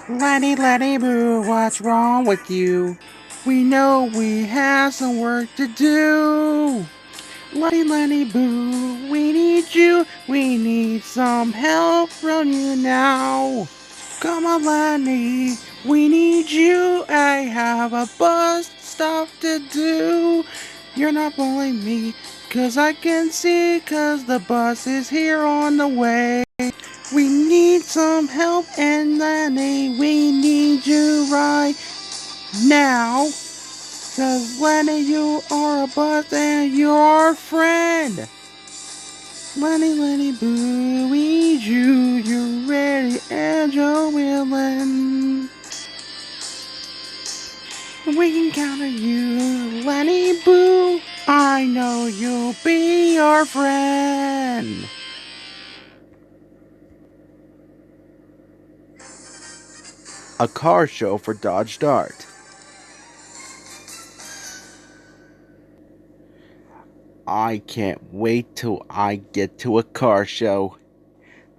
Letty boo, what's wrong with you? We know we have some work to do. Letty boo, we need you. We need some help from you now. Come on, Lenny, we need you. I have a bus stop to do. You're not bullying me, 'cause I can see, 'cause the bus is here on the way. We need some help, and Lenny, we need you right now. 'Cause Lenny, you are a bus and you're our friend. Lenny boo, we need you. You're ready and you're willing. We can count on you, Lenny boo. I know you'll be our friend. A car show for Dodge Dart. I can't wait till I get to a car show.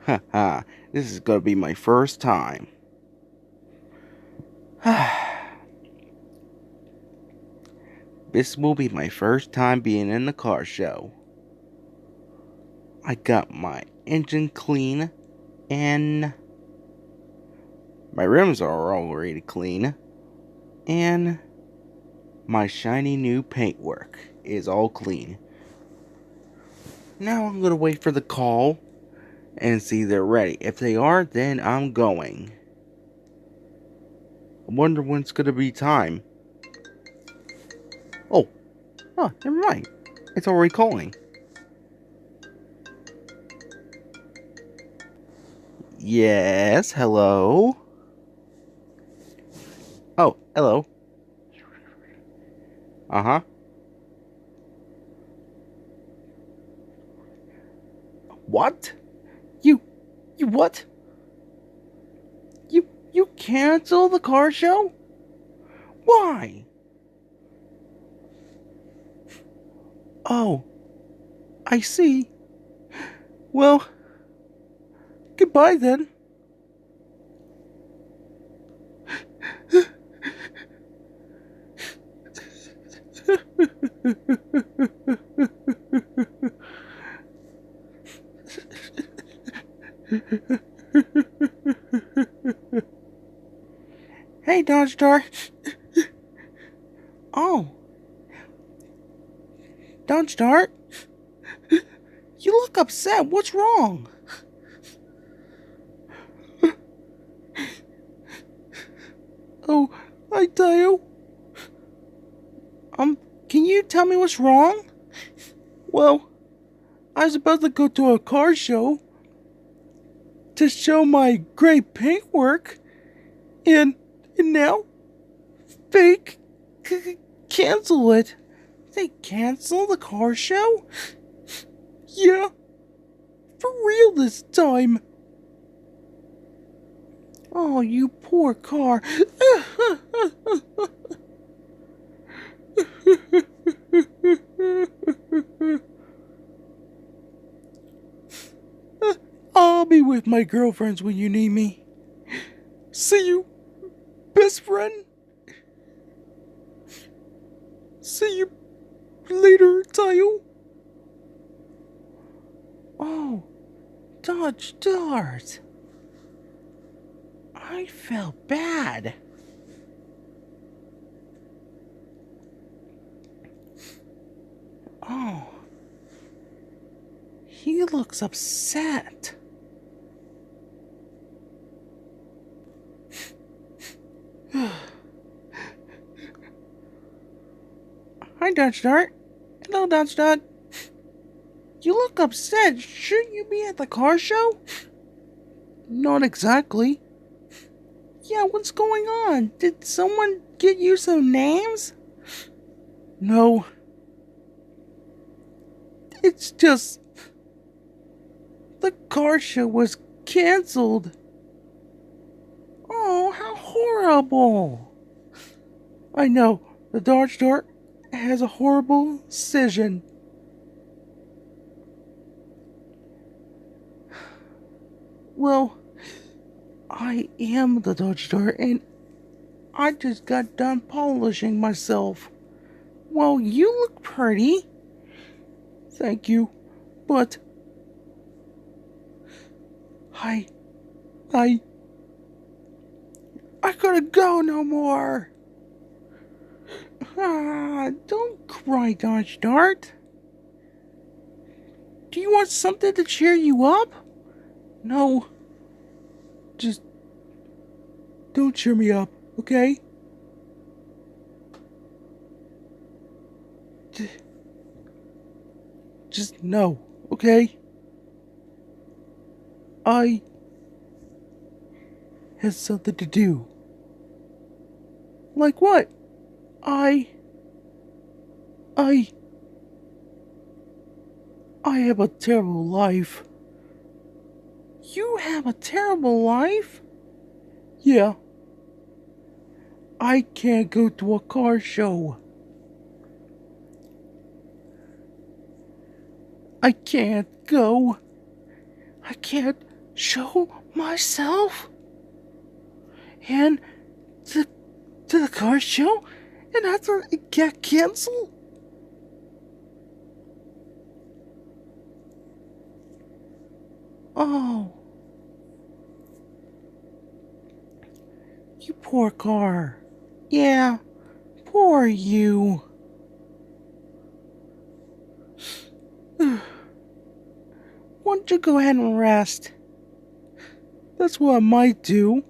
Haha, this is gonna be my first time. This will be my first time being in a car show. I got my engine clean and my rims are already clean and my shiny new paintwork is all clean. Now I'm gonna wait for the call and see they're ready. If they are, then I'm going. I wonder when it's gonna be time. Oh, never mind. It's already calling. Yes, hello. Oh, hello. Uh-huh. What? You what? You cancel the car show? Why? Oh, I see. Well, goodbye then. Hey, Dodge Star. Oh, Dodge Star. You look upset. What's wrong? Oh, I tell you. Can you tell me what's wrong? Well, I was about to go to a car show to show my great paintwork, and now they cancel it. They cancel the car show? Yeah, for real this time. Oh, you poor car. I'll be with my girlfriends when you need me. See you, best friend. See you later, Tayo. Oh, Dodge Dart. I felt bad. Oh, he looks upset. Hi, Dodge Dart. Hello, Dodge Dart. You look upset. Shouldn't you be at the car show? Not exactly. Yeah, what's going on? Did someone get you some names? No. It's just... the car show was canceled. Oh, how horrible. I know, the Dodge Dart has a horrible decision. Well, I am the Dodge Dart, and I just got done polishing myself. Well, you look pretty. Thank you, but I, I gotta go no more. Don't cry, Dodge Dart. Do you want something to cheer you up? No, just don't cheer me up, okay? Just no, okay? I have something to do. Like what? I have a terrible life. You have a terrible life? Yeah. I can't go to a car show. I can't go. I can't show myself. And to the car show and after it get canceled? Oh. You poor car. Yeah, poor you. Why don't you go ahead and rest? That's what I might do.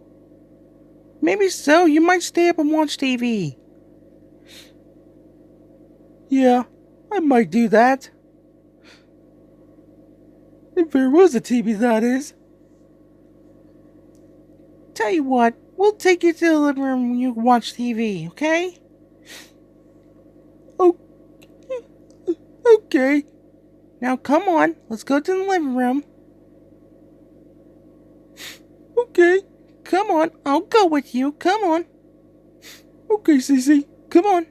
Maybe so, you might stay up and watch TV. Yeah, I might do that. If there was a TV, that is. Tell you what, we'll take you to the living room when you watch TV, okay? Oh, okay. Now come on, let's go to the living room. Okay, come on, I'll go with you, come on. Okay, Cece, come on.